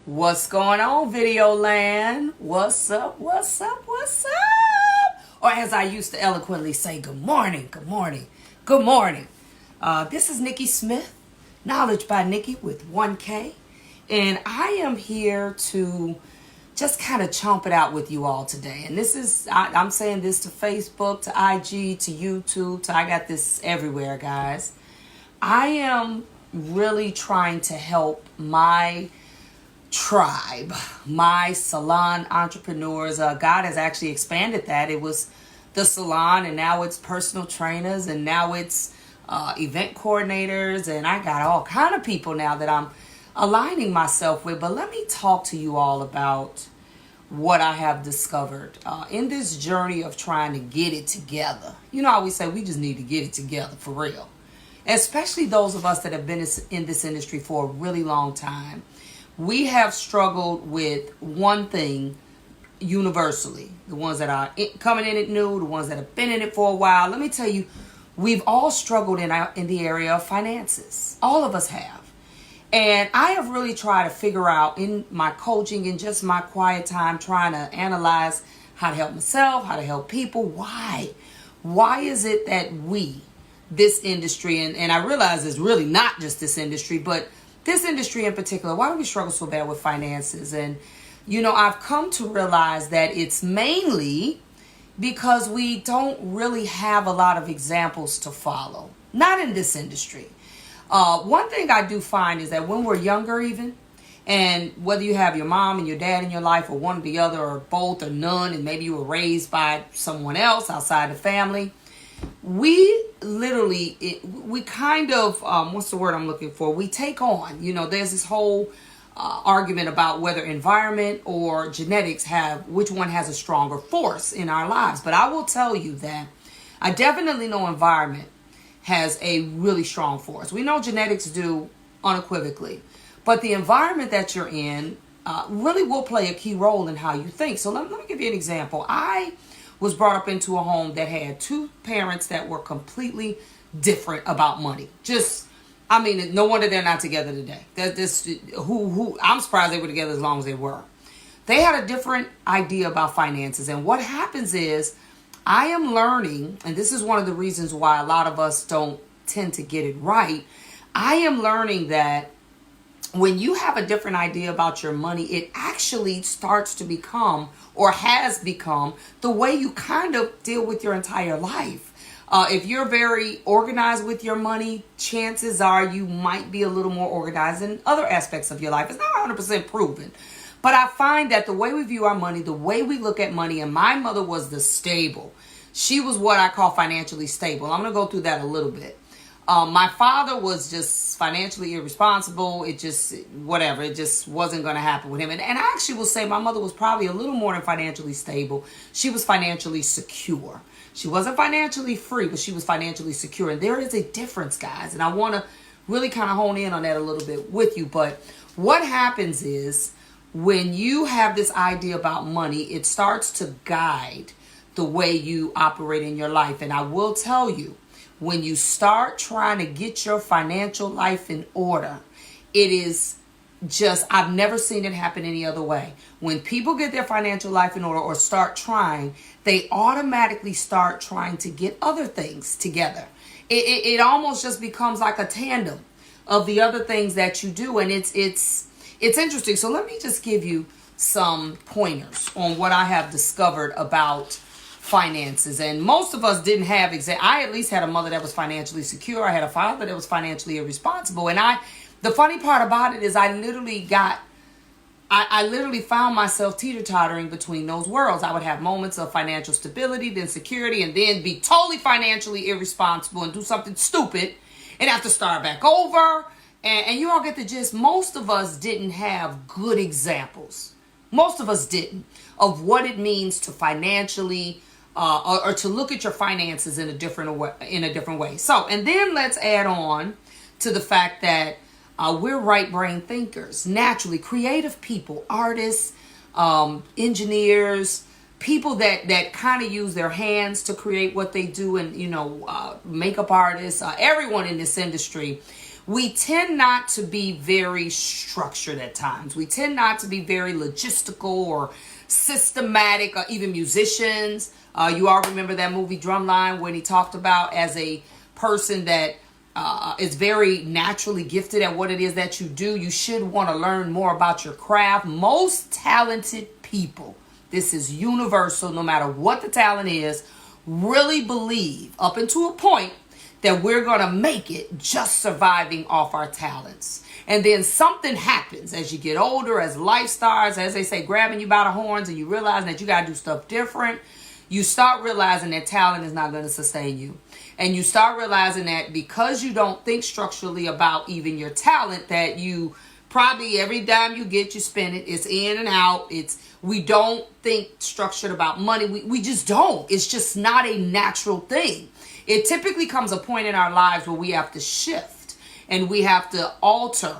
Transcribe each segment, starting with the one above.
What's going on, video land? What's up, what's up, what's up? Or as I used to eloquently say, good morning, good morning, good morning. This is Nikki Smith, Knowledge by Nikki with 1K. And I am here to just kind of chomp it out with you all today. And this is, I'm saying this to Facebook, to IG, to YouTube, I got this everywhere, guys. I am really trying to help my tribe, my salon entrepreneurs. God has actually expanded that. It was the salon, and now it's personal trainers, and now it's event coordinators, and I got all kind of people now that I'm aligning myself with. But let me talk to you all about what I have discovered in this journey of trying to get it together. You know, I always say we just need to get it together for real, especially those of us that have been in this industry for a really long time. We have struggled with one thing universally. The ones that are coming in it new, the ones that have been in it for a while. Let me tell you, we've all struggled in the area of finances. All of us have. And I have really tried to figure out in my coaching and just my quiet time, trying to analyze how to help myself, how to help people. Why? Why is it that this industry, and I realize it's really not just this industry, but this industry in particular, why do we struggle so bad with finances? And, you know, I've come to realize that it's mainly because we don't really have a lot of examples to follow. Not in this industry. One thing I do find is that when we're younger even, and whether you have your mom and your dad in your life, or one or the other, or both, or none, and maybe you were raised by someone else outside the family, we literally, we kind of, what's the word I'm looking for? We take on, you know, there's this whole argument about whether environment or genetics which one has a stronger force in our lives. But I will tell you that I definitely know environment has a really strong force. We know genetics do unequivocally, but the environment that you're in really will play a key role in how you think. So let me give you an example. I was brought up into a home that had two parents that were completely different about money. No wonder they're not together today. I'm surprised they were together as long as they were. They had a different idea about finances. And what happens is, I am learning, and this is one of the reasons why a lot of us don't tend to get it right. I am learning that when you have a different idea about your money, it actually starts to become, or has become, the way you kind of deal with your entire life. If you're very organized with your money, chances are you might be a little more organized in other aspects of your life. It's not 100% proven. But I find that the way we view our money, the way we look at money, and my mother was the stable. She was what I call financially stable. I'm going to go through that a little bit. My father was just financially irresponsible. It just wasn't going to happen with him. And I actually will say my mother was probably a little more than financially stable. She was financially secure. She wasn't financially free, but she was financially secure. And there is a difference, guys. And I want to really kind of hone in on that a little bit with you. But what happens is, when you have this idea about money, it starts to guide the way you operate in your life. And I will tell you, when you start trying to get your financial life in order, it is just, I've never seen it happen any other way. When people get their financial life in order or start trying, they automatically start trying to get other things together. It almost just becomes like a tandem of the other things that you do. And it's interesting. So let me just give you some pointers on what I have discovered about finances. And most of us didn't have I at least had a mother that was financially secure. I had a father that was financially irresponsible. And the funny part about it is I literally found myself teeter-tottering between those worlds. I would have moments of financial stability, then security, and then be totally financially irresponsible and do something stupid and have to start back over. And you all get the gist. Most of us didn't have good examples. Most of us didn't, of what it means to financially or to look at your finances in a different way. So, and then let's add on to the fact that we're right brain thinkers, naturally creative people, artists, engineers, people that kind of use their hands to create what they do, and makeup artists, everyone in this industry. we tend not to be very structured at times. We tend not to be very logistical or systematic, or even musicians. You all remember that movie Drumline when he talked about as a person that is very naturally gifted at what it is that you do, you should want to learn more about your craft. Most talented people, this is universal, no matter what the talent is, really believe up until a point that we're going to make it just surviving off our talents. And then something happens as you get older, as life starts, as they say, grabbing you by the horns, and you realize that you got to do stuff different. You start realizing that talent is not going to sustain you. And you start realizing that because you don't think structurally about even your talent, that you probably every dime you get, you spend it. It's in and out. We don't think structured about money. We just don't. It's just not a natural thing. It typically comes a point in our lives where we have to shift and we have to alter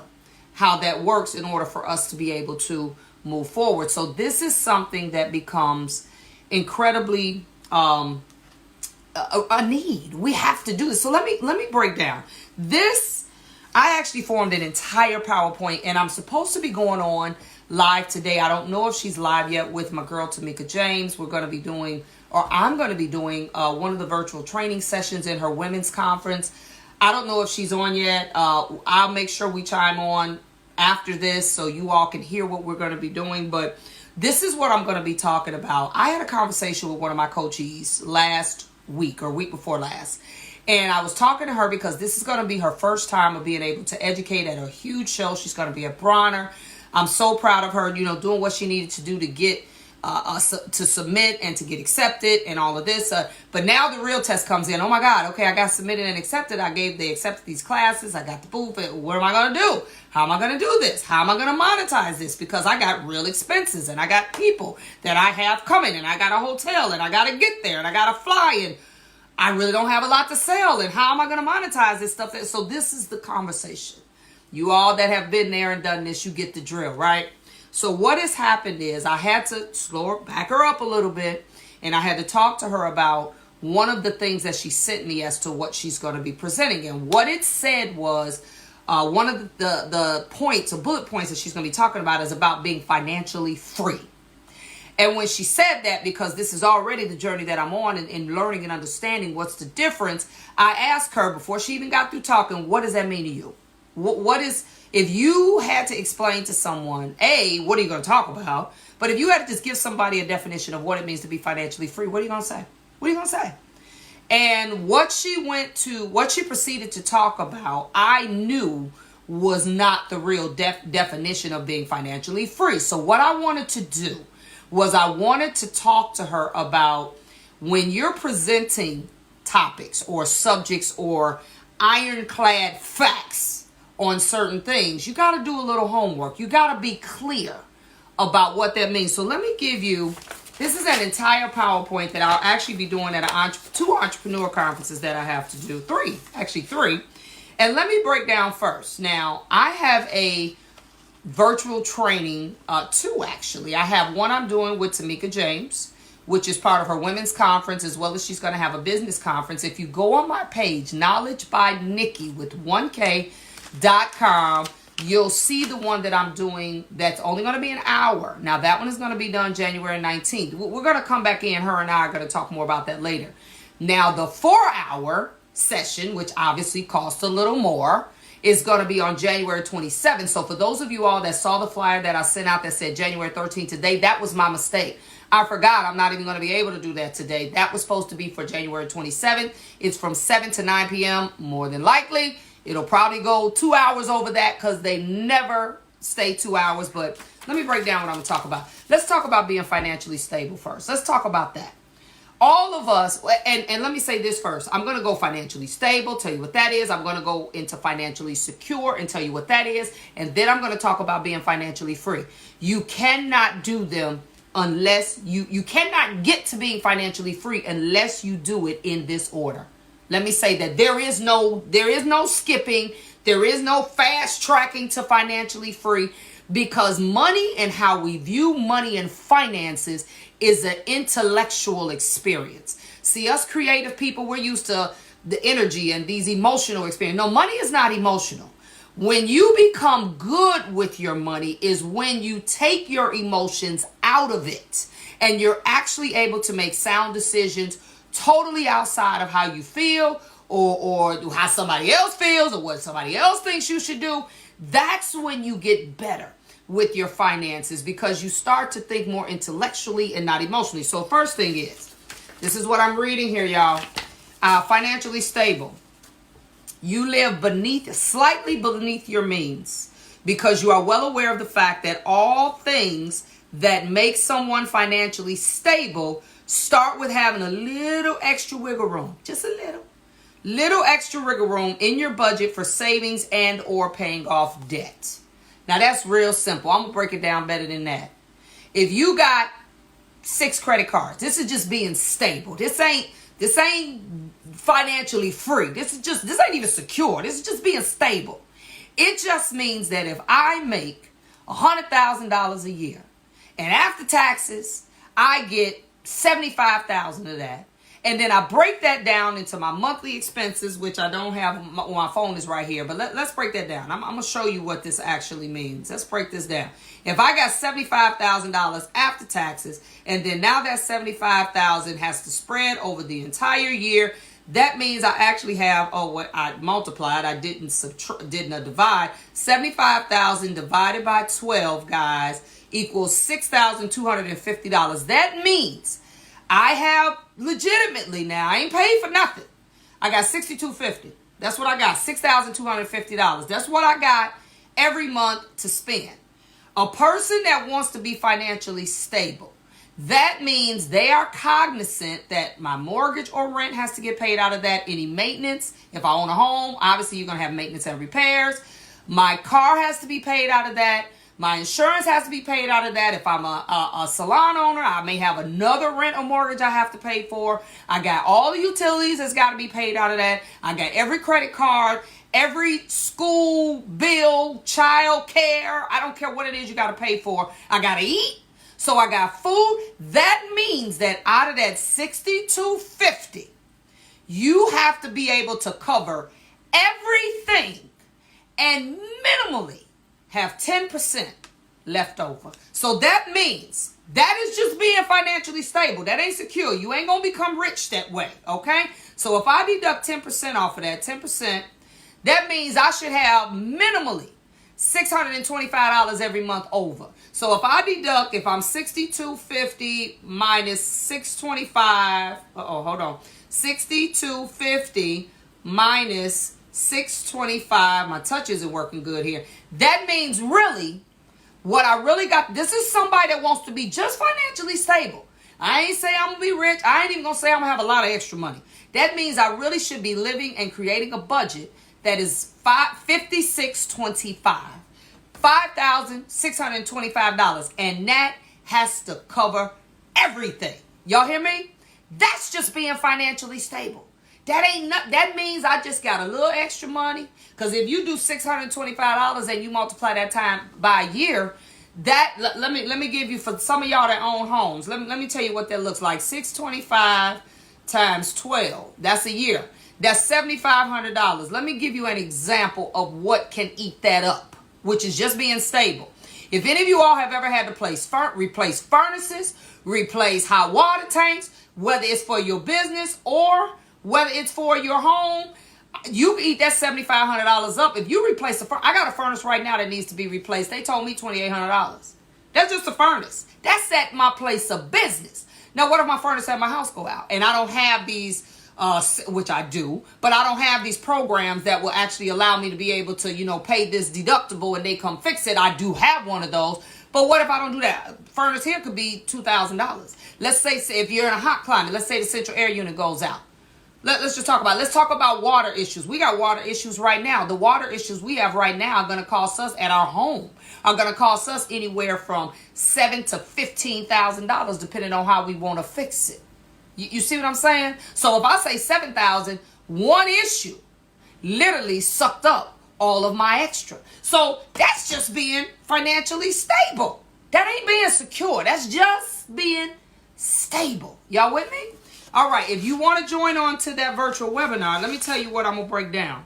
how that works in order for us to be able to move forward. So this is something that becomes incredibly a need. We have to do this. So let me break down this. I actually formed an entire PowerPoint, and I'm supposed to be going on live today. I don't know if she's live yet with my girl Tamika James. We're going to be doing, or I'm going to be doing one of the virtual training sessions in her women's conference. I don't know if she's on yet. I'll make sure we chime on after this so you all can hear what we're going to be doing. But this is what I'm going to be talking about. I had a conversation with one of my coachees last week or week before last. And I was talking to her because this is going to be her first time of being able to educate at a huge show. She's going to be at Bronner. I'm so proud of her, doing what she needed to do to get to submit and to get accepted and all of this. But now the real test comes in. Oh my God. Okay, I got submitted and accepted. They accepted these classes. I got the booth. What am I going to do? How am I going to do this? How am I going to monetize this? Because I got real expenses and I got people that I have coming and I got a hotel and I got to get there and I got to fly and I really don't have a lot to sell. And how am I going to monetize this stuff? So this is the conversation. You all that have been there and done this, you get the drill, right? So what has happened is I had to back her up a little bit, and I had to talk to her about one of the things that she sent me as to what she's going to be presenting. And what it said was one of the points or bullet points that she's going to be talking about is about being financially free. And when she said that, because this is already the journey that I'm on in learning and understanding what's the difference, I asked her before she even got through talking, what does that mean to you? What is, if you had to explain to someone, what are you going to talk about? But if you had to just give somebody a definition of what it means to be financially free, what are you going to say? What are you going to say? And what she proceeded to talk about, I knew was not the real definition of being financially free. So what I wanted to do was I wanted to talk to her about when you're presenting topics or subjects or ironclad facts on certain things, you got to do a little homework. You got to be clear about what that means. So let me give you, this is an entire PowerPoint that I'll actually be doing at two entrepreneur conferences that I have to do. Three. And let me break down first. Now, I have a virtual training, two actually. I have one I'm doing with Tamika James, which is part of her women's conference, as well as she's going to have a business conference. If you go on my page, Knowledge by Nikki with 1K.com, you'll see the one that I'm doing that's only going to be an hour. Now, that one is going to be done January 19th. We're going to come back in. Her and I are going to talk more about that later. Now, the 4-hour session, which obviously costs a little more, is going to be on January 27th. So for those of you all that saw the flyer that I sent out that said January 13th today, that was my mistake. I forgot I'm not even going to be able to do that today. That was supposed to be for January 27th. It's from 7 to 9 p.m. More than likely, it'll probably go 2 hours over that because they never stay 2 hours. But let me break down what I'm going to talk about. Let's talk about being financially stable first. Let's talk about that. All of us, and let me say this first. I'm going to go financially stable, tell you what that is. I'm going to go into financially secure and tell you what that is. And then I'm going to talk about being financially free. You cannot do them unless you cannot get to being financially free unless you do it in this order. Let me say that there is no skipping. There is no fast tracking to financially free, because money and how we view money and finances is an intellectual experience. See, us creative people, we're used to the energy and these emotional experience. No, money is not emotional. When you become good with your money is when you take your emotions out of it and you're actually able to make sound decisions totally outside of how you feel or how somebody else feels or what somebody else thinks you should do. That's when you get better with your finances because you start to think more intellectually and not emotionally. So first thing is, this is what I'm reading here, y'all. Financially stable. You live slightly beneath your means because you are well aware of the fact that all things that make someone financially stable start with having a little extra wiggle room, just a little extra wiggle room in your budget for savings and or paying off debt. Now that's real simple. I'm gonna break it down better than that. If you got 6 credit cards, this is just being stable. This ain't financially free. This ain't even secure. This is just being stable. It just means that if I make $100,000 a year and after taxes, I get $75,000 of that. And then I break that down into my monthly expenses, which I don't have. My phone is right here. But let's break that down. I'm going to show you what this actually means. Let's break this down. If I got $75,000 after taxes, and then now that $75,000 has to spread over the entire year, that means I actually have, what I multiplied, I didn't divide. 75,000 divided by 12, guys, equals $6,250. That means I have legitimately now, I ain't paid for nothing. I got $6,250. That's what I got, $6,250. That's what I got every month to spend. A person that wants to be financially stable, that means they are cognizant that my mortgage or rent has to get paid out of that. Any maintenance, if I own a home, obviously you're going to have maintenance and repairs. My car has to be paid out of that. My insurance has to be paid out of that. If I'm a salon owner, I may have another rent or mortgage I have to pay for. I got all the utilities that's got to be paid out of that. I got every credit card, every school bill, child care. I don't care what it is you got to pay for. I got to eat. So I got food. That means that out of that $6,250, you have to be able to cover everything and minimally have 10% left over. So that means that is just being financially stable. That ain't secure. You ain't going to become rich that way, okay? So if I deduct 10% off of that, 10%, that means I should have minimally $625 every month over. So if I deduct, if I'm $6,250 minus $625, hold on, $6,250 minus $625, my touch isn't working good here. That means really, what I really got, this is somebody that wants to be just financially stable. I ain't say I'm going to be rich. I ain't even going to say I'm going to have a lot of extra money. That means I really should be living and creating a budget that is $5625. $5,625. And that has to cover everything. Y'all hear me? That's just being financially stable. That means I just got a little extra money. Because if you do $625 and you multiply that time by a year, let me give you, for some of y'all that own homes, let me tell you what that looks like. 625 times 12. That's a year. That's $7,500. Let me give you an example of what can eat that up, which is just being stable. If any of you all have ever had to replace furnaces, replace hot water tanks, whether it's for your business or whether it's for your home, you can eat that $7,500 up. If you replace I got a furnace right now that needs to be replaced. They told me $2,800. That's just a furnace. That's at my place of business. Now, what if my furnace at my house go out and I don't have these, which I do, but I don't have these programs that will actually allow me to be able to, pay this deductible and they come fix it. I do have one of those. But what if I don't do that? Furnace here could be $2,000. Let's say if you're in a hot climate, let's say the central air unit goes out. Let's talk about water issues. We got water issues right now. The water issues we have right now are going to cost us at our home, are going to cost us anywhere from $7,000 to $15,000, depending on how we want to fix it. You see what I'm saying? So if I say $7,000, one issue literally sucked up all of my extra. So that's just being financially stable. That ain't being secure. That's just being stable. Y'all with me? All right, if you want to join on to that virtual webinar, let me tell you what I'm going to break down.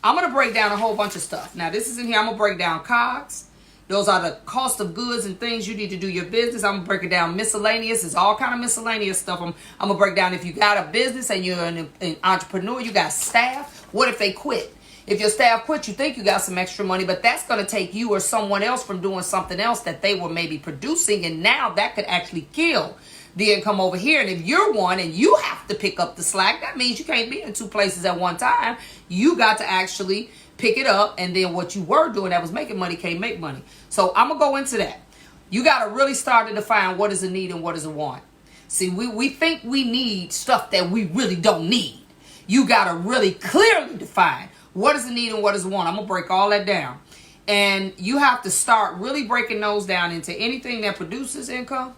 I'm going to break down a whole bunch of stuff. Now, this is in here. I'm going to break down COGS. Those are the cost of goods and things you need to do your business. I'm going to break it down miscellaneous. It's all kind of miscellaneous stuff. I'm going to break down if you got a business and you're an entrepreneur, you got staff. What if they quit? If your staff quit, you think you got some extra money, but that's going to take you or someone else from doing something else that they were maybe producing. And now that could actually kill the income over here. And if you're one and you have to pick up the slack, that means you can't be in two places at one time. You got to actually pick it up, and then what you were doing that was making money can't make money. So I'm going to go into that. You got to really start to define what is a need and what is a want. See, we think we need stuff that we really don't need. You got to really clearly define what is a need and what is a want. I'm going to break all that down. And you have to start really breaking those down into anything that produces income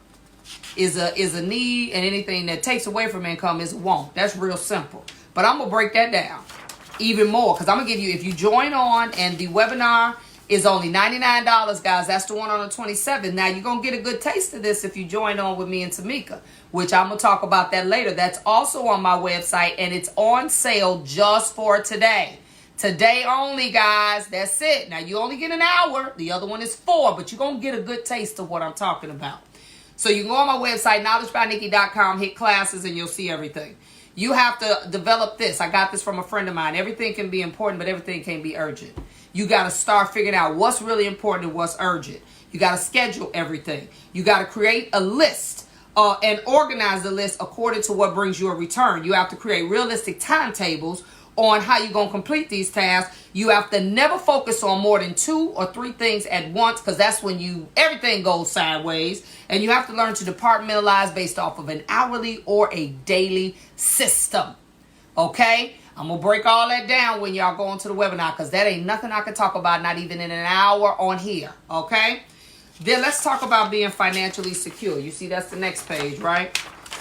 is a need, and anything that takes away from income is a want. That's real simple. But I'm going to break that down even more, because I'm going to give you, if you join on, and the webinar is only $99, guys. That's the one on the 27th. Now, you're going to get a good taste of this if you join on with me and Tamika, which I'm going to talk about that later. That's also on my website, and it's on sale just for today. Today only, guys. That's it. Now, you only get an hour. The other one is 4, but you're going to get a good taste of what I'm talking about. So you can go on my website, knowledgebynikki.com, hit classes, and you'll see everything. You have to develop this. I got this from a friend of mine. Everything can be important, but everything can be urgent. You got to start figuring out what's really important and what's urgent. You got to schedule everything. You got to create a list and organize the list according to what brings you a return. You have to create realistic timetables on how you're going to complete these tasks. You have to never focus on more than 2 or 3 things at once, because that's when everything goes sideways. And you have to learn to departmentalize based off of an hourly or a daily system. Okay? I'm going to break all that down when y'all go into the webinar, because that ain't nothing I can talk about, not even in an hour on here. Okay? Then let's talk about being financially secure. You see, that's the next page, right?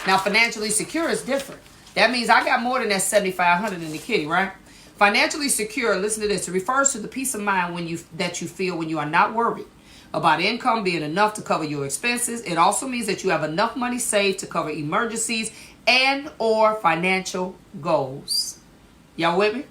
Now, financially secure is different. That means I got more than that $7,500 in the kitty, right? Financially secure, listen to this. It refers to the peace of mind that you feel when you are not worried about income being enough to cover your expenses. It also means that you have enough money saved to cover emergencies and or financial goals. Y'all with me?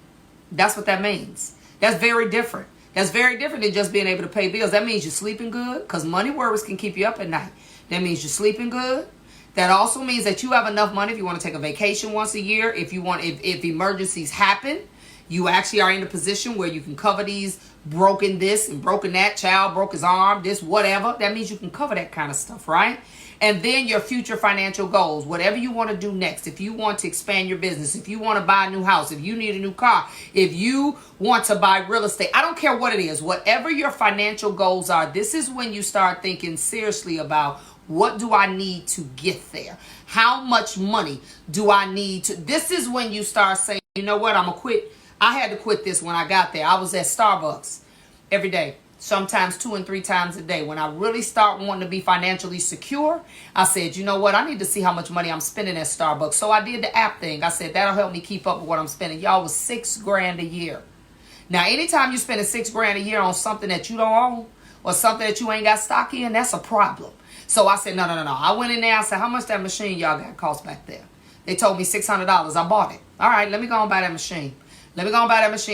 That's what that means. That's very different. That's very different than just being able to pay bills. That means you're sleeping good, because money worries can keep you up at night. That means you're sleeping good. That also means that you have enough money if you want to take a vacation once a year. If emergencies happen, you actually are in a position where you can cover these broken this and broken that, child broke his arm, this, whatever. That means you can cover that kind of stuff, right? And then your future financial goals, whatever you want to do next. If you want to expand your business, if you want to buy a new house, if you need a new car, if you want to buy real estate, I don't care what it is, whatever your financial goals are, this is when you start thinking seriously about, what do I need to get there? How much money do I need to? This is when you start saying, you know what, I'm going to quit. I had to quit this when I got there. I was at Starbucks every day, sometimes 2 and 3 times a day. When I really start wanting to be financially secure, I said, you know what, I need to see how much money I'm spending at Starbucks. So I did the app thing. I said, that'll help me keep up with what I'm spending. Y'all, was $6,000 a year. Now, anytime you're spending $6,000 a year on something that you don't own or something that you ain't got stock in, that's a problem. So I said, no. I went in there. I said, how much that machine y'all got cost back there? They told me $600. I bought it. All right, let me go and buy that machine.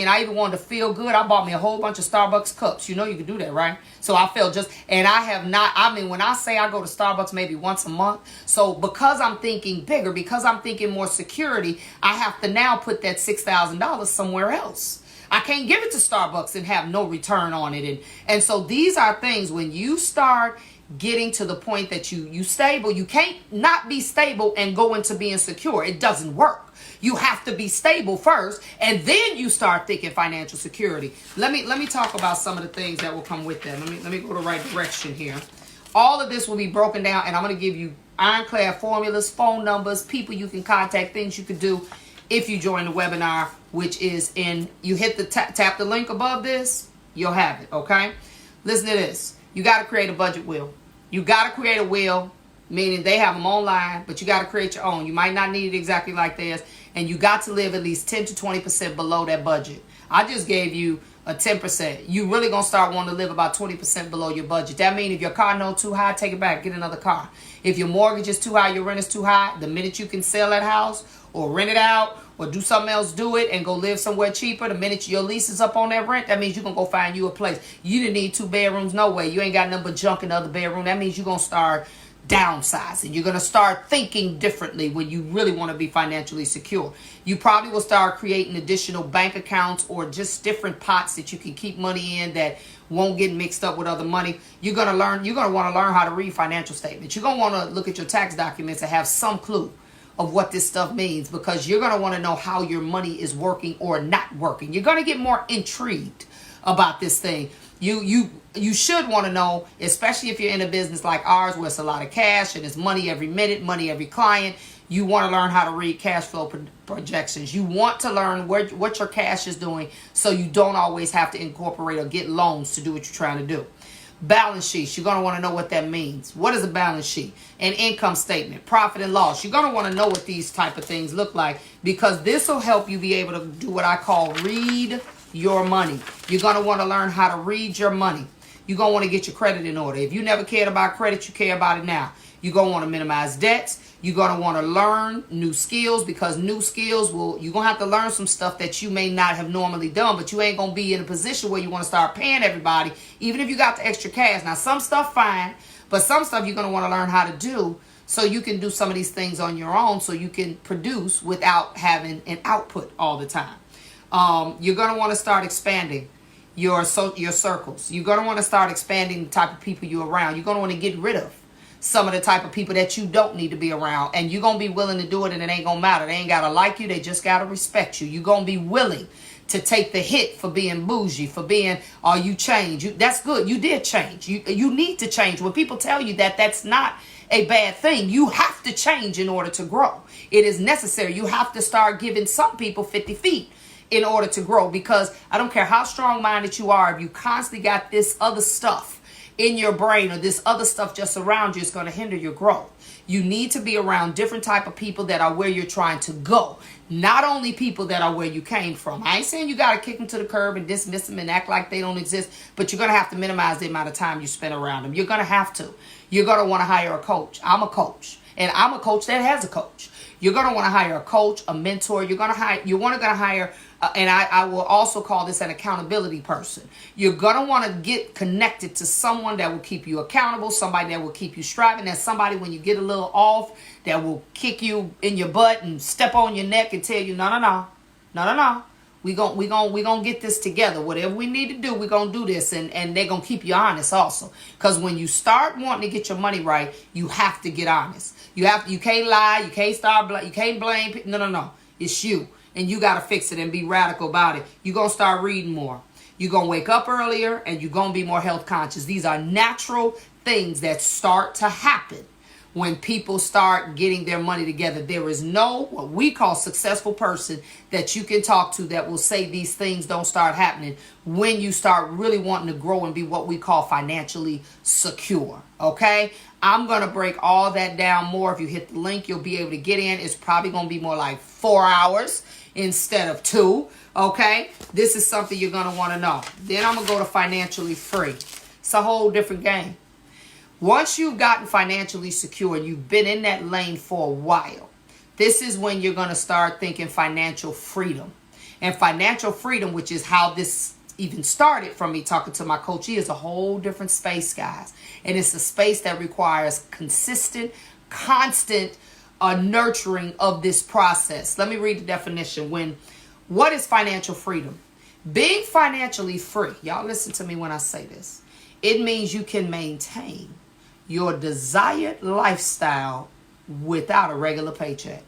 I even wanted to feel good. I bought me a whole bunch of Starbucks cups. You know you can do that, right? So I felt and I have not, when I say I go to Starbucks maybe once a month. So because I'm thinking bigger, because I'm thinking more security, I have to now put that $6,000 somewhere else. I can't give it to Starbucks and have no return on it. And so these are things when you start getting to the point that you stable. You can't not be stable and go into being secure. It doesn't work. You have to be stable first, and then you start thinking financial security. Let me talk about some of the things that will come with that. Let me go the right direction here. All of this will be broken down, and I'm going to give you ironclad formulas, phone numbers, people you can contact, things you can do if you join the webinar, which is you hit the tap the link above this, you'll have it, okay? Listen to this. You got to create a budget wheel. You got to create a wheel, meaning they have them online, but you got to create your own. You might not need it exactly like theirs, and you got to live at least 10 to 20% below that budget. I just gave you a 10%. You really going to start wanting to live about 20% below your budget. That means if your car note too high, take it back, get another car. If your mortgage is too high, your rent is too high, the minute you can sell that house or rent it out or do something else, do it, and go live somewhere cheaper. The minute your lease is up on that rent, that means you're going to go find you a place. You didn't need 2 bedrooms, no way. You ain't got nothing but junk in the other bedroom. That means you're going to start downsizing. You're going to start thinking differently when you really want to be financially secure. You probably will start creating additional bank accounts or just different pots that you can keep money in that won't get mixed up with other money. You're going to want to learn how to read financial statements. You're going to want to look at your tax documents and have some clue of what this stuff means, because you're going to want to know how your money is working or not working. You're going to get more intrigued about this thing. You should want to know, especially if you're in a business like ours where it's a lot of cash and it's money every minute, money every client. You want to learn how to read cash flow projections. You want to learn what your cash is doing so you don't always have to incorporate or get loans to do what you're trying to do. Balance sheets. You're going to want to know what that means. What is a balance sheet? An income statement, profit and loss. You're going to want to know what these type of things look like, because this will help you be able to do what I call read your money. You're going to want to learn how to read your money. You're going to want to get your credit in order. If you never cared about credit, you care about it now. You're going to want to minimize debts. You're going to want to learn new skills, because new skills you're going to have to learn some stuff that you may not have normally done, but you ain't going to be in a position where you want to start paying everybody, even if you got the extra cash. Now, some stuff fine, but some stuff you're going to want to learn how to do so you can do some of these things on your own, so you can produce without having an output all the time. You're going to want to start expanding your circles. You're going to want to start expanding the type of people you're around. You're going to want to get rid of some of the type of people that you don't need to be around. And you're going to be willing to do it, and it ain't going to matter. They ain't got to like you. They just got to respect you. You're going to be willing to take the hit for being bougie, for being, you change. That's good. You did change. You need to change. When people tell you that, that's not a bad thing. You have to change in order to grow. It is necessary. You have to start giving some people 50 feet in order to grow, because I don't care how strong-minded you are, if you constantly got this other stuff in your brain or this other stuff just around you, it's going to hinder your growth. You need to be around different type of people that are where you're trying to go, not only people that are where you came from. I ain't saying you got to kick them to the curb and dismiss them and act like they don't exist, but you're going to have to minimize the amount of time you spend around them. You're going to have to. You're going to want to hire a coach. I'm a coach, and I'm a coach that has a coach. You're going to want to hire a coach, a mentor. You're going to hire and I will also call this an accountability person. You're going to want to get connected to someone that will keep you accountable, somebody that will keep you striving. That's somebody, when you get a little off, that will kick you in your butt and step on your neck and tell you, no. We gonna get this together. Whatever we need to do, we're going to do this. And they're going to keep you honest also. Because when you start wanting to get your money right, you have to get honest. You can't lie. You can't blame people. No. It's you. And you got to fix it and be radical about it. You're going to start reading more. You're going to wake up earlier, and you're going to be more health conscious. These are natural things that start to happen when people start getting their money together. There is no, what we call, successful person that you can talk to that will say these things don't start happening when you start really wanting to grow and be what we call financially secure. Okay? I'm going to break all that down more. If you hit the link, you'll be able to get in. It's probably going to be more like 4 hours instead of 2. Okay? This is something you're going to want to know. Then I'm going to go to financially free. It's a whole different game. Once you've gotten financially secure and you've been in that lane for a while, this is when you're going to start thinking financial freedom. And financial freedom, which is how this even started from me talking to my coach, is a whole different space, guys. And it's a space that requires consistent, constant nurturing of this process. Let me read the definition. What is financial freedom? Being financially free. Y'all listen to me when I say this. It means you can maintain your desired lifestyle without a regular paycheck.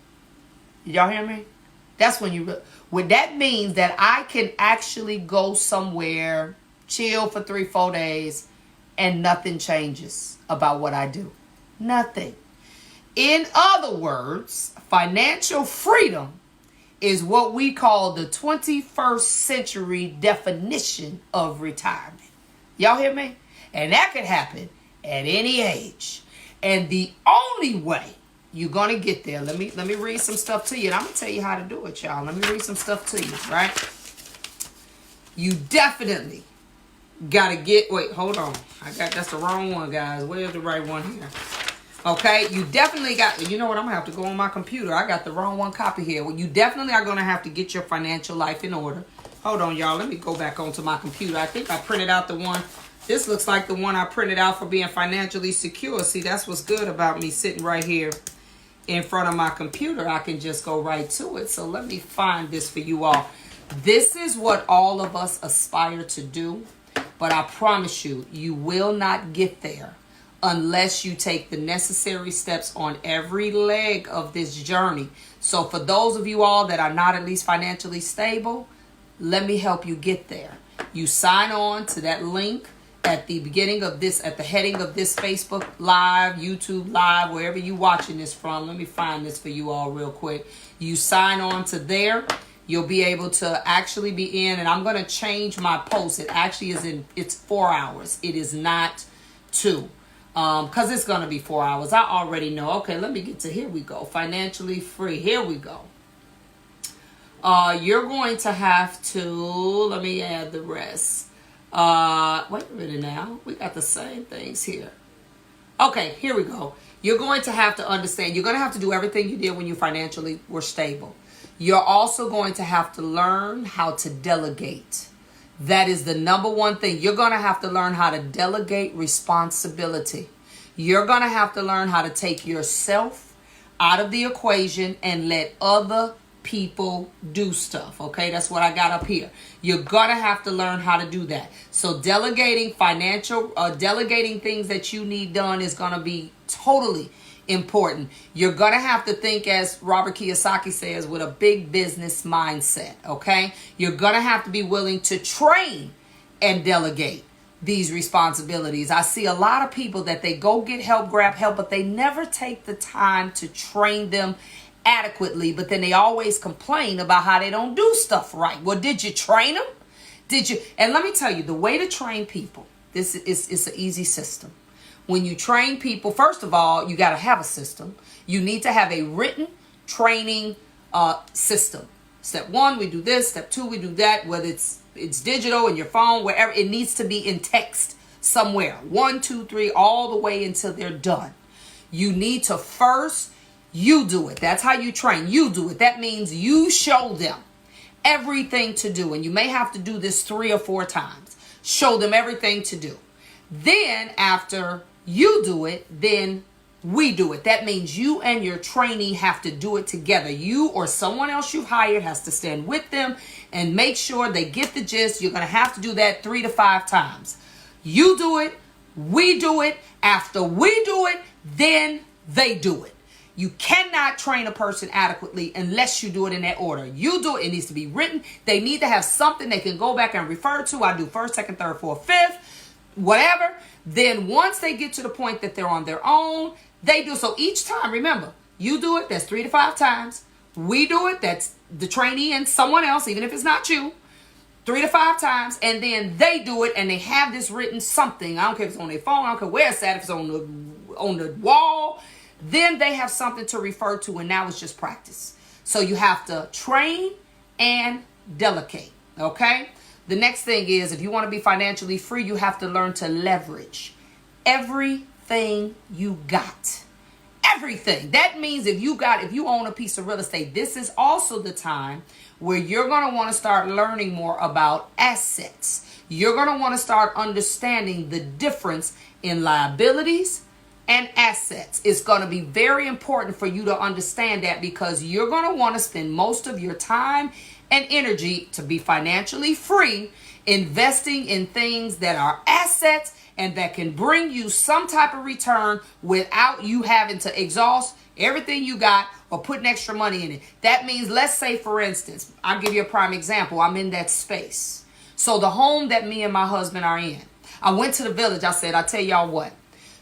Y'all hear me? That's when that means that I can actually go somewhere, chill for 3-4 days, and nothing changes about what I do. Nothing. In other words, financial freedom is what we call the 21st century definition of retirement. Y'all hear me? And that could happen at any age. And the only way you're going to get there, let me read some stuff to you. And I'm going to tell you how to do it, y'all. Let me read some stuff to you, right? You definitely got to get, wait, hold on. That's the wrong one, guys. Where's the right one here? Okay, you definitely got, you know what, I'm going to have to go on my computer. I got the wrong one copy here. Well, you definitely are going to have to get your financial life in order. Hold on, y'all. Let me go back onto my computer. I think I printed out the one. This looks like the one I printed out for being financially secure. See, that's what's good about me sitting right here in front of my computer. I can just go right to it. So let me find this for you all. This is what all of us aspire to do. But I promise you, you will not get there unless you take the necessary steps on every leg of this journey. So for those of you all that are not at least financially stable, let me help you get there. You sign on to that link at the beginning of this, at the heading of this Facebook Live, YouTube Live, wherever you're watching this from. Let me find this for you all real quick. You sign on to there. You'll be able to actually be in, and I'm going to change my post. It actually is it's 4 hours. It is not 2. Because it's going to be 4 hours. I already know. Okay, let me get to, here we go. Financially free. Here we go. You're going to have to, let me add the rest. Wait a minute now. We got the same things here. Okay, here we go. You're going to have to understand. You're going to have to do everything you did when you financially were stable. You're also going to have to learn how to delegate. That is the number one thing. You're going to have to learn how to delegate responsibility. You're going to have to learn how to take yourself out of the equation and let other people do stuff. Okay, that's what I got up here. You're going to have to learn how to do that. So delegating delegating things that you need done is going to be totally important. You're going to have to think, as Robert Kiyosaki says, with a big business mindset, okay? You're going to have to be willing to train and delegate these responsibilities. I see a lot of people that they go get help, grab help, but they never take the time to train them adequately, but then they always complain about how they don't do stuff right. Well, did you train them? Did you? And let me tell you, the way to train people, this is an easy system. When you train people, first of all, you got to have a system. You need to have a written training system. Step 1, we do this. Step 2, we do that. Whether it's digital in your phone, wherever, it needs to be in text somewhere. 1, 2, 3, all the way until they're done. You need to first, you do it. That's how you train. You do it. That means you show them everything to do. And you may have to do this 3 or 4 times. Show them everything to do. Then after you do it, then we do it. That means you and your trainee have to do it together. You or someone else you've hired has to stand with them and make sure they get the gist. You're going to have to do that 3 to 5 times. You do it. We do it. After we do it, then they do it. You cannot train a person adequately unless you do it in that order. You do it. It needs to be written. They need to have something they can go back and refer to. I do 1st, 2nd, 3rd, 4th, 5th, whatever. Then once they get to the point that they're on their own, they do. So each time, remember, you do it, that's 3 to 5 times. We do it, that's the trainee and someone else, even if it's not you, 3 to 5 times. And then they do it and they have this written something. I don't care if it's on their phone, I don't care where it's at, if it's on the wall. Then they have something to refer to, and now it's just practice. So you have to train and delegate, okay? The next thing is, if you want to be financially free, you have to learn to leverage everything you got. Everything. That means if you own a piece of real estate, this is also the time where you're going to want to start learning more about assets. You're going to want to start understanding the difference in liabilities and assets. It's going to be very important for you to understand that, because you're going to want to spend most of your time and energy to be financially free investing in things that are assets and that can bring you some type of return without you having to exhaust everything you got or putting extra money in it. That means, let's say, for instance, I'll give you a prime example. I'm in that space. So the home that me and my husband are in, I went to the village. I said, I tell y'all what,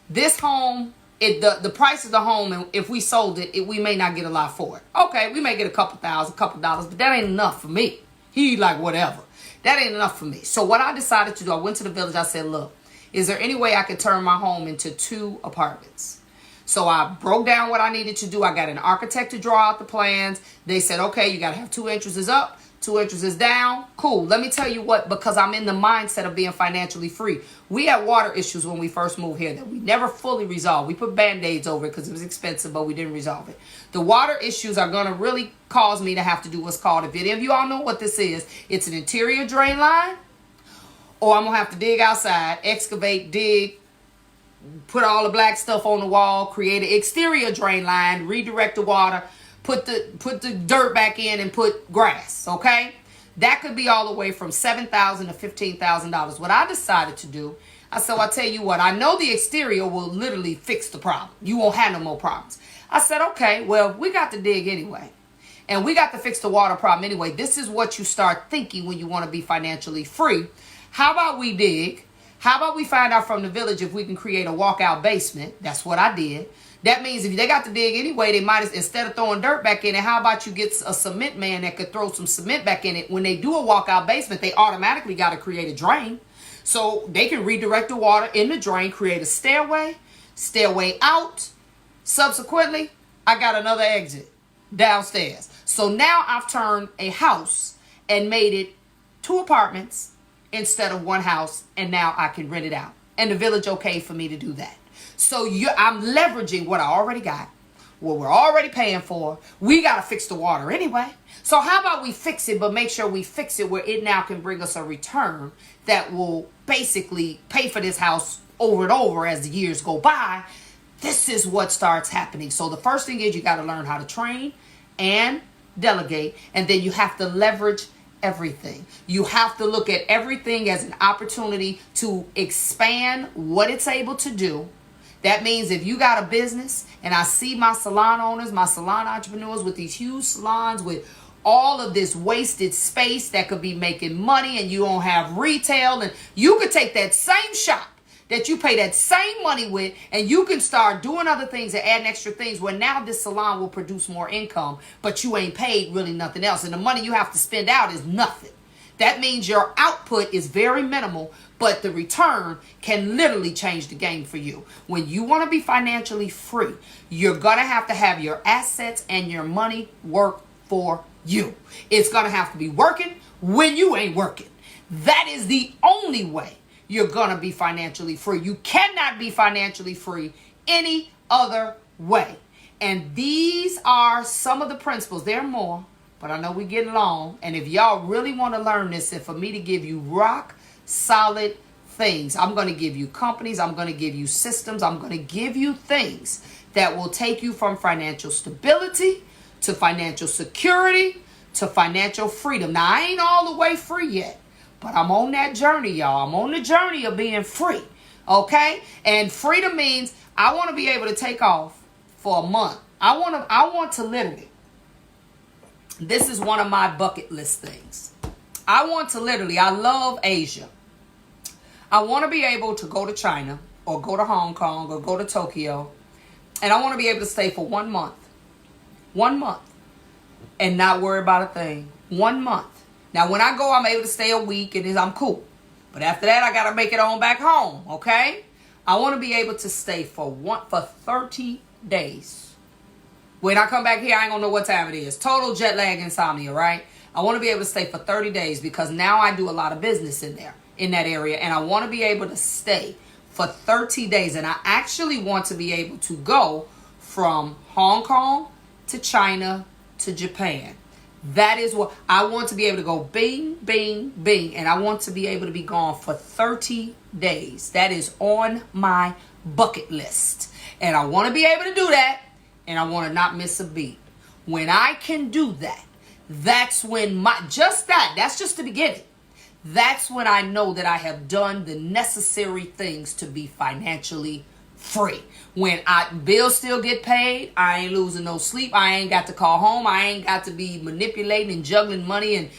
this home, the price of the home, and if we sold it, we may not get a lot for it. Okay, we may get a couple $1,000, but that ain't enough for me. He like, whatever. That ain't enough for me. So what I decided to do, I went to the village. I said, look, is there any way I could turn my home into 2 apartments? So I broke down what I needed to do. I got an architect to draw out the plans. They said, okay, you got to have 2 entrances up, 2 entrances down. Cool. Let me tell you what, because I'm in the mindset of being financially free. We had water issues when we first moved here that we never fully resolved. We put Band-Aids over it because it was expensive, but we didn't resolve it. The water issues are going to really cause me to have to do what's called, if any of you all know what this is, it's an interior drain line, or I'm going to have to dig outside, excavate, dig, put all the black stuff on the wall, create an exterior drain line, redirect the water, put the dirt back in, and put grass, okay? That could be all the way from $7,000 to $15,000. What I decided to do, I said, well, I'll tell you what, I know the exterior will literally fix the problem. You won't have no more problems. I said, okay, well, we got to dig anyway. And we got to fix the water problem anyway. This is what you start thinking when you want to be financially free. How about we dig? How about we find out from the village if we can create a walkout basement? That's what I did. That means if they got to dig anyway, they might, instead of throwing dirt back in it, how about you get a cement man that could throw some cement back in it? When they do a walkout basement, they automatically got to create a drain. So they can redirect the water in the drain, create a stairway out. Subsequently, I got another exit downstairs. So now I've turned a house and made it 2 apartments instead of 1 house, and now I can rent it out. And the village okay for me to do that. So I'm leveraging what I already got, what we're already paying for. We got to fix the water anyway. So how about we fix it, but make sure we fix it where it now can bring us a return that will basically pay for this house over and over as the years go by. This is what starts happening. So the first thing is you got to learn how to train and delegate, and then you have to leverage everything. You have to look at everything as an opportunity to expand what it's able to do. That means if you got a business, and I see my salon owners, my salon entrepreneurs with these huge salons with all of this wasted space that could be making money, and you don't have retail, and you could take that same shop that you pay that same money with, and you can start doing other things and adding extra things where now this salon will produce more income, but you ain't paid really nothing else. And the money you have to spend out is nothing. That means your output is very minimal, but the return can literally change the game for you. When you want to be financially free, you're going to have your assets and your money work for you. It's going to have to be working when you ain't working. That is the only way you're going to be financially free. You cannot be financially free any other way. And these are some of the principles. There are more, but I know we're getting long. And if y'all really want to learn this, and for me to give you rock solid things, I'm going to give you companies, I'm going to give you systems, I'm going to give you things that will take you from financial stability to financial security to financial freedom. Now, I ain't all the way free yet, but I'm on that journey, y'all. I'm on the journey of being free, okay? And freedom means I want to be able to take off for a month. I want to literally, this is one of my bucket list things. I love Asia. I want to be able to go to China or go to Hong Kong or go to Tokyo, and I want to be able to stay for 1 month. 1 month. And not worry about a thing. 1 month. Now, when I go, I'm able to stay a week and I'm cool. But after that, I got to make it on back home, okay? I want to be able to stay for 30 days. When I come back here, I ain't going to know what time it is. Total jet lag insomnia, right? I want to be able to stay for 30 days because now I do a lot of business in that area. And I want to be able to stay for 30 days. And I actually want to be able to go from Hong Kong to China to Japan. That is what I want to be able to go bing, bing, bing. And I want to be able to be gone for 30 days. That is on my bucket list. And I want to be able to do that. And I want to not miss a beat. When I can do that, that's when that's just the beginning. That's when I know that I have done the necessary things to be financially free. When bills still get paid, I ain't losing no sleep. I ain't got to call home. I ain't got to be manipulating and juggling money and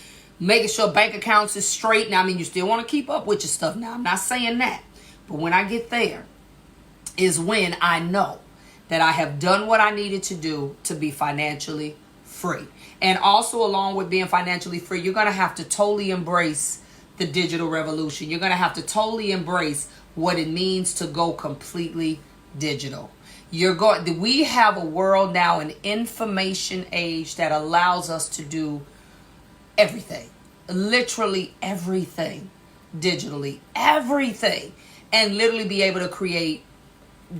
making sure bank accounts is straight. Now, I mean, you still want to keep up with your stuff. Now, I'm not saying that. But when I get there is when I know that I have done what I needed to do to be financially free. And also, along with being financially free, you're going to have to totally embrace the digital revolution. You're going to have to totally embrace what it means to go completely digital. We have a world now, an information age that allows us to do everything, literally everything, digitally, everything, and literally be able to create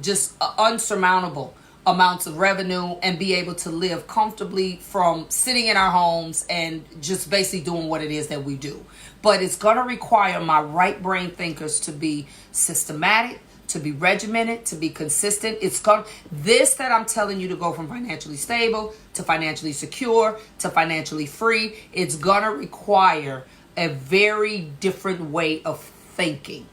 just unsurmountable amounts of revenue and be able to live comfortably from sitting in our homes and just basically doing what it is that we do. But it's going to require my right brain thinkers to be systematic, to be regimented, to be consistent. It's going this that I'm telling you to go from financially stable to financially secure to financially free. It's going to require a very different way of thinking.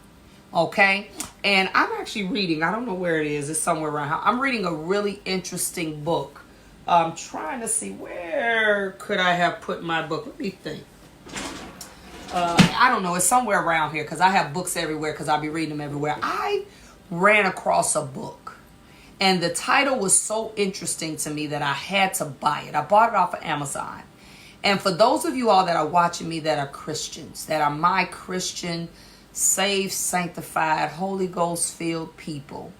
Okay, and I'm actually reading, I don't know where it is, it's somewhere around here. I'm reading a really interesting book. I'm trying to see, where could I have put my book? Let me think. I don't know, it's somewhere around here because I have books everywhere because I'll be reading them everywhere. I ran across a book and the title was so interesting to me that I had to buy it. I bought it off of Amazon. And for those of you all that are watching me that are Christians, that are my Christian saved, sanctified, Holy Ghost filled people.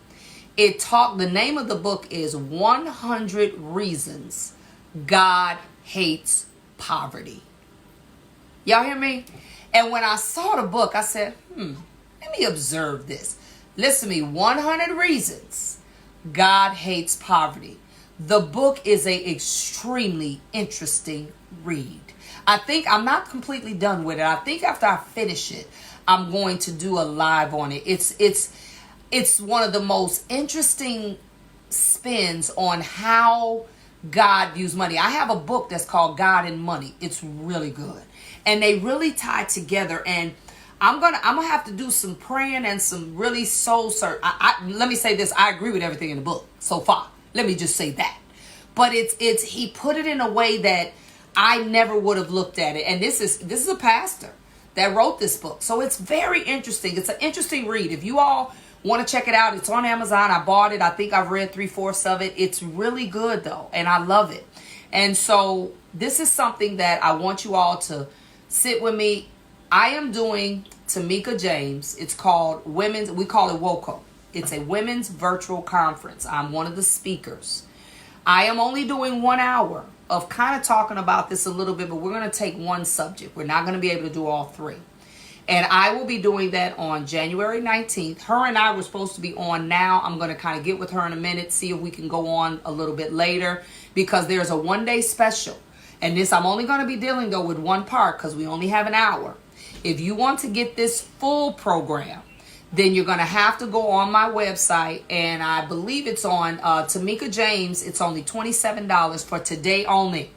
The name of the book is 100 Reasons God Hates Poverty. Y'all hear me? And when I saw the book, I said, let me observe this. Listen to me, 100 Reasons God Hates Poverty. The book is a extremely interesting read. I think I'm not completely done with it. I think after I finish it, I'm going to do a live on it. It's one of the most interesting spins on how God views money. I have a book that's called God and Money. It's really good. And they really tie together. And I'm gonna have to do some praying and some really soul search. Let me say this. I agree with everything in the book so far. Let me just say that. But he put it in a way that I never would have looked at it. And this is a pastor that wrote this book. So it's very interesting. It's an interesting read. If you all want to check it out, it's on Amazon. I bought it. I think I've read 3/4 of it. It's really good though. And I love it. And so this is something that I want you all to sit with me. I am doing Tamika James. It's called we call it WOCO. It's a women's virtual conference. I'm one of the speakers. I am only doing 1 hour of kind of talking about this a little bit, but we're going to take one subject. We're not going to be able to do all three. And I will be doing that on January 19th. Her and I were supposed to be on now. I'm going to kind of get with her in a minute, see if we can go on a little bit later, because there's a 1-day special. And this, I'm only going to be dealing though with one part because we only have an hour. If you want to get this full program, then you're going to have to go on my website, and I believe it's on Tamika James. It's only $27 for today only.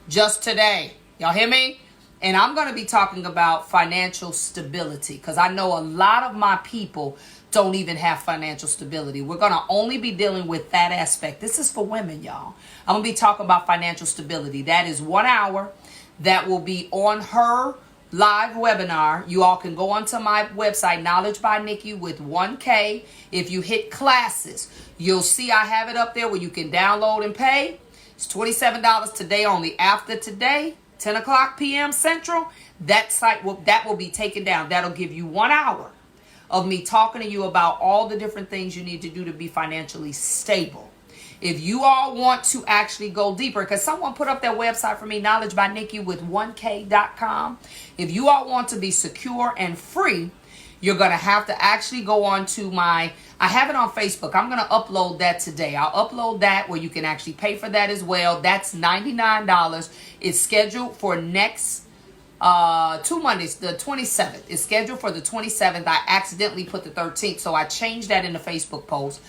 Just today. Y'all hear me? And I'm going to be talking about financial stability because I know a lot of my people don't even have financial stability. We're going to only be dealing with that aspect. This is for women, y'all. I'm going to be talking about financial stability. That is 1 hour. That will be on her live webinar. You all can go onto my website, Knowledge by Nikki with 1K. If you hit classes, you'll see I have it up there where you can download and pay. It's $27 today only. After today, 10 o'clock p.m. Central, that will be taken down. That'll give you 1 hour of me talking to you about all the different things you need to do to be financially stable. If you all want to actually go deeper, because someone put up their website for me, Knowledge by Nikki with 1K.com. If you all want to be secure and free, you're going to have to actually go on to I have it on Facebook. I'm going to upload that today. I'll upload that where you can actually pay for that as well. That's $99. It's scheduled for next 2 Mondays, the 27th. It's scheduled for the 27th. I accidentally put the 13th, so I changed that in the Facebook post.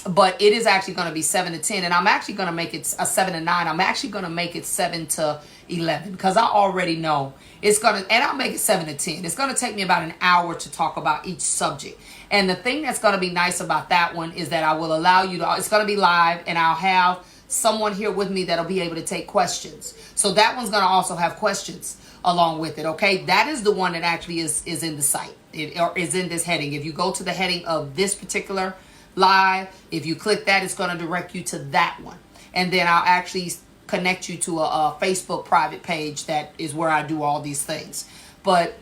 But it is actually going to be 7 to 10, and I'm actually going to make it a 7 to 9. I'm actually going to make it 7 to 11 because I already know it's going to, and I'll make it 7 to 10. It's going to take me about an hour to talk about each subject. And the thing that's going to be nice about that one is that I will allow you to, it's going to be live, and I'll have someone here with me that'll be able to take questions. So that one's going to also have questions along with it. Okay. That is the one that actually is in the site. Or is in this heading. If you go to the heading of this particular live, if you click that, it's going to direct you to that one, and then I'll actually connect you to a Facebook private page that is where I do all these things. But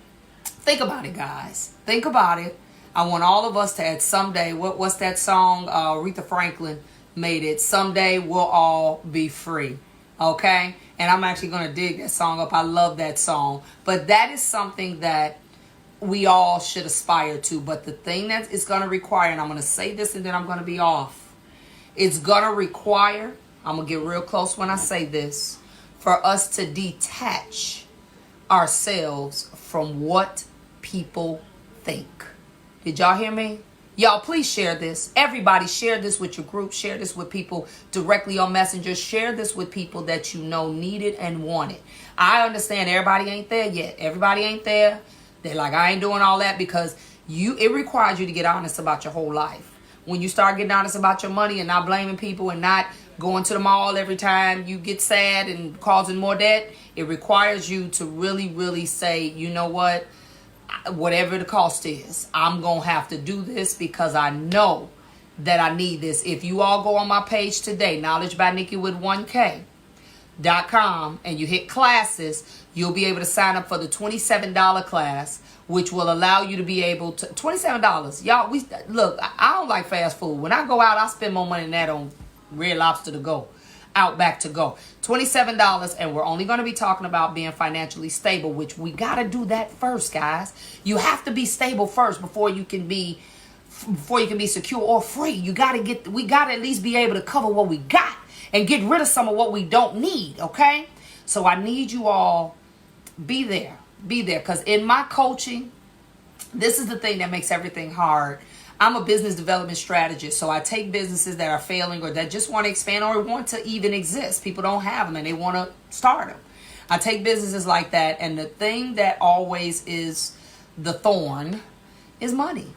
think about it, guys. Think about it. I want all of us to, at someday, what's that song? Aretha Franklin made it. Someday we'll all be free. Okay? And I'm actually going to dig that song up. I love that song. But that is something that we all should aspire to. But the thing that it's going to require, and I'm going to say this and then I'm going to be off. It's going to require, I'm going to get real close when I say this, for us to detach ourselves from what people think. Did y'all hear me? Y'all, please share this. Everybody share this with your group. Share this with people directly on Messenger. Share this with people that you know need it and want it. I understand everybody ain't there yet. Everybody ain't there. They're like, I ain't doing all that because it requires you to get honest about your whole life. When you start getting honest about your money and not blaming people and not going to the mall every time you get sad and causing more debt, it requires you to really, really say, you know what? Whatever the cost is, I'm going to have to do this because I know that I need this. If you all go on my page today, Knowledge by Nikki with 1K.com, and you hit classes, you'll be able to sign up for the $27 class, which will allow you to be able to, $27. Y'all, look, I don't like fast food. When I go out, I spend more money than that on Red Lobster to go. Outback to go. $27, and we're only going to be talking about being financially stable, which we got to do that first, guys. You have to be stable first before you can be secure or free. We got to at least be able to cover what we got and get rid of some of what we don't need, okay? So I need you all be there, because in my coaching, this is the thing that makes everything hard. I'm a business development strategist, so I take businesses that are failing or that just want to expand or want to even exist. People don't have them and they want to start them. I take businesses like that, and the thing that always is the thorn is money.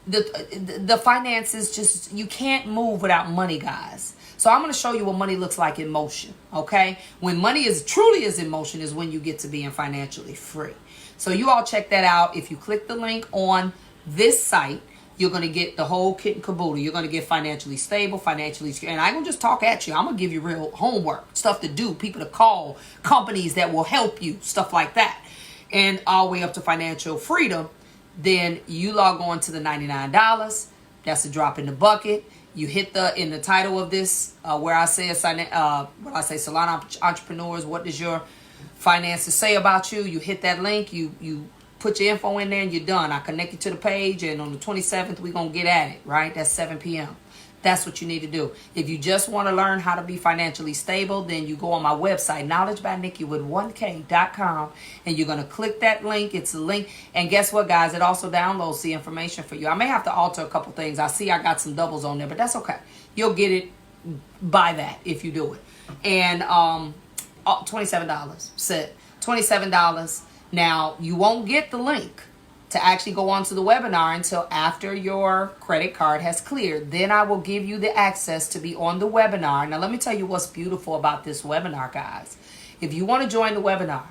The finances, just, you can't move without money, guys. So I'm going to show you what money looks like in motion, okay? When money truly is in motion is when you get to being financially free. So you all check that out. If you click the link on this site, you're going to get the whole kit and caboodle. You're going to get financially stable, financially secure. And I ain't going to just talk at you. I'm going to give you real homework, stuff to do, people to call, companies that will help you, stuff like that. And all the way up to financial freedom. Then you log on to the $99. That's a drop in the bucket. You hit in the title of this, where I say, Salon Entrepreneurs, what does your finances say about you? You hit that link, you put your info in there, and you're done. I connect you to the page, and on the 27th, we're going to get at it, right? That's 7 p.m. That's what you need to do. If you just want to learn how to be financially stable, then you go on my website, Knowledge by Nikki with 1K.com, and you're going to click that link. It's a link. And guess what, guys? It also downloads the information for you. I may have to alter a couple things. I see I got some doubles on there, but that's okay. You'll get it by that if you do it. And $27. Set. $27. Now, you won't get the link to actually go onto the webinar until after your credit card has cleared. Then I will give you the access to be on the webinar. Now, let me tell you what's beautiful about this webinar, guys. If you want to join the webinar,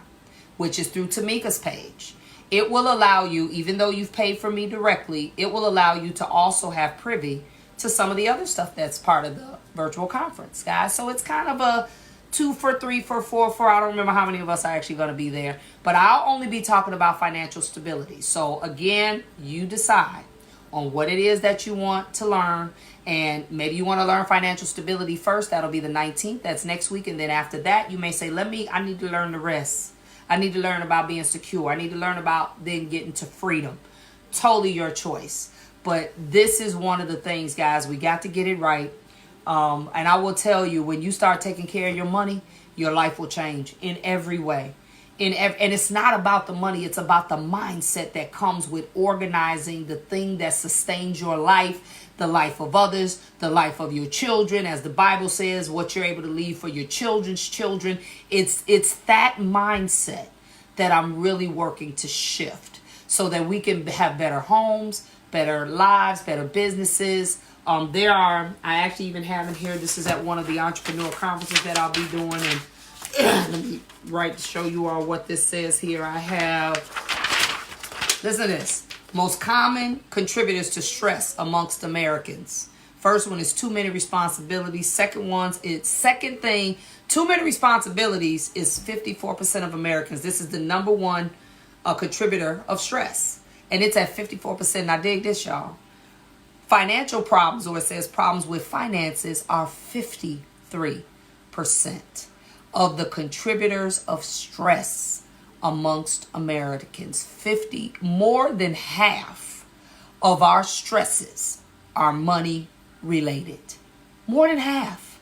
which is through Tamika's page, it will allow you, even though you've paid for me directly, it will allow you to also have privy to some of the other stuff that's part of the virtual conference, guys. So it's kind of a 2 for 3 for 4 for, I don't remember how many of us are actually going to be there, but I'll only be talking about financial stability. So again, you decide on what it is that you want to learn, and maybe you want to learn financial stability first. That'll be the 19th. That's next week. And then after that, you may say, I need to learn the rest. I need to learn about being secure. I need to learn about then getting to freedom. Totally your choice. But this is one of the things, guys, we got to get it right. And I will tell you, when you start taking care of your money, your life will change in every way. And it's not about the money. It's about the mindset that comes with organizing the thing that sustains your life, the life of others, the life of your children. As the Bible says, what you're able to leave for your children's children. It's that mindset that I'm really working to shift so that we can have better homes, better lives, better businesses. I actually even have in here, this is at one of the entrepreneur conferences that I'll be doing, and let me show you all what this says here. I have, listen to this, most common contributors to stress amongst Americans. First one is too many responsibilities. Second thing, too many responsibilities is 54% of Americans. This is the number one contributor of stress, and it's at 54%. Now dig this, y'all. Financial problems, or it says problems with finances, are 53%. of the contributors of stress amongst Americans. More than half of our stresses are money related. More than half.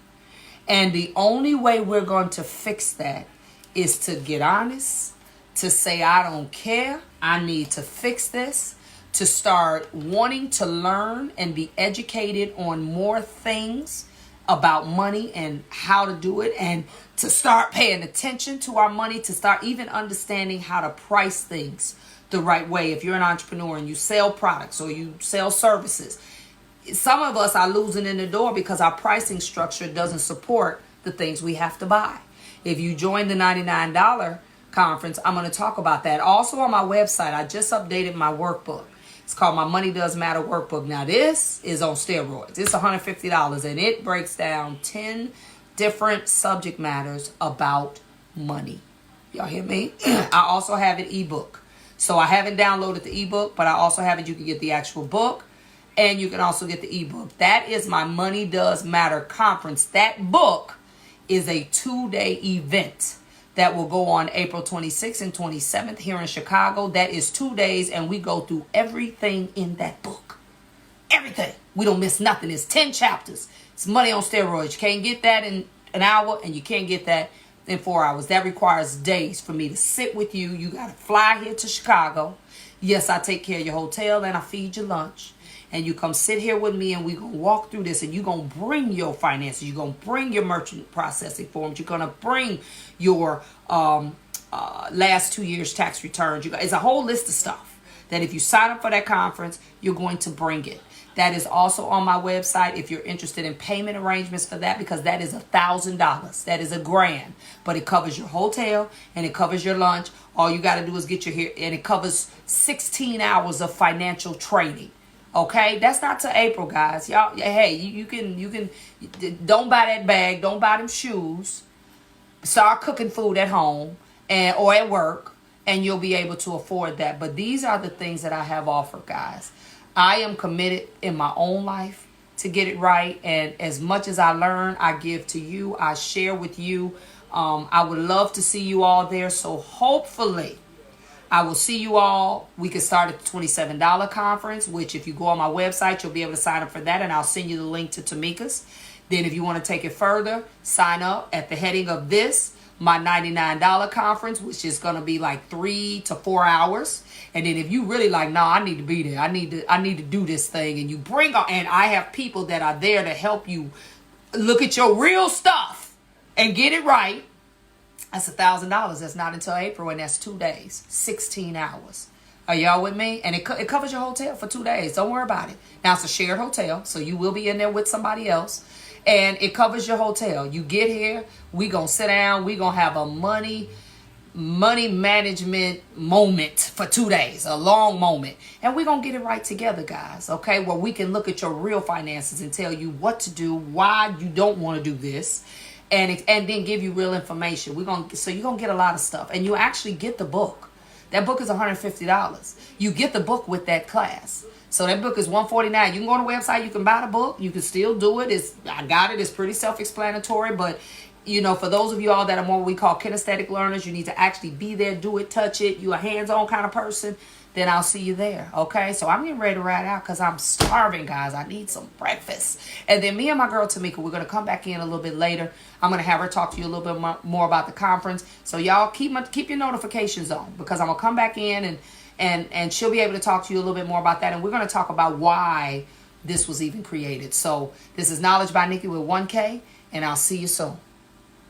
And the only way we're going to fix that is to get honest, to say, I don't care, I need to fix this, to start wanting to learn and be educated on more things about money and how to do it, and to start paying attention to our money, to start even understanding how to price things the right way. If you're an entrepreneur and you sell products or you sell services, some of us are losing in the door because our pricing structure doesn't support the things we have to buy. If you join the $99 conference, I'm going to talk about that. Also on my website, I just updated my workbook. It's called my Money Does Matter workbook. Now this is on steroids. It's $150 and it breaks down 10 different subject matters about money. Y'all hear me? I also have an ebook. So I haven't downloaded the ebook, but I also have it. You can get the actual book and you can also get the ebook. That is my Money Does Matter conference. That book is a 2-day event that will go on April 26th and 27th here in Chicago. That is 2 days, and we go through everything in that book. Everything. We don't miss nothing. It's 10 chapters. It's money on steroids. You can't get that in an hour, and you can't get that in 4 hours. That requires days for me to sit with you. You got to fly here to Chicago. Yes, I take care of your hotel, and I feed you lunch. And you come sit here with me and we're going to walk through this, and you're going to bring your finances. You're going to bring your merchant processing forms. You're going to bring your last 2 years tax returns. It's a whole list of stuff that if you sign up for that conference, you're going to bring it. That is also on my website if you're interested in payment arrangements for that, because that is $1,000. That is $1,000. But it covers your hotel and it covers your lunch. All you got to do is get your hair, and it covers 16 hours of financial training. Okay, that's not till April, guys. Y'all, hey, you can don't buy that bag, don't buy them shoes. Start cooking food at home or at work, and you'll be able to afford that. But these are the things that I have offered, guys. I am committed in my own life to get it right, and as much as I learn, I give to you. I share with you. I would love to see you all there. So hopefully I will see you all. We can start at the $27 conference, which if you go on my website, you'll be able to sign up for that. And I'll send you the link to Tamika's. Then if you want to take it further, sign up at the heading of this, my $99 conference, which is going to be like 3 to 4 hours. And then if you really like, no, I need to be there. I need to do this thing. And you bring on, and I have people that are there to help you look at your real stuff and get it right. That's $1,000. That's not until April, and that's 2 days, 16 hours. Are y'all with me? And it covers your hotel for 2 days. Don't worry about it. Now, it's a shared hotel, so you will be in there with somebody else. And it covers your hotel. You get here, we going to sit down. We going to have a money management moment for 2 days, a long moment. And we're going to get it right together, guys, okay? Where we can look at your real finances and tell you what to do, why you don't want to do this. And then give you real information. So you're going to get a lot of stuff. And you actually get the book. That book is $150. You get the book with that class. So that book is $149. You can go on the website. You can buy the book. You can still do it. I got it. It's pretty self-explanatory. But, for those of you all that are more what we call kinesthetic learners, you need to actually be there, do it, touch it. You're a hands-on kind of person. Then I'll see you there, okay? So I'm getting ready to ride out because I'm starving, guys. I need some breakfast. And then me and my girl, Tamika, we're going to come back in a little bit later. I'm going to have her talk to you a little bit more about the conference. So y'all keep your notifications on, because I'm going to come back in and she'll be able to talk to you a little bit more about that. And we're going to talk about why this was even created. So this is Knowledge by Nikki with 1K, and I'll see you soon.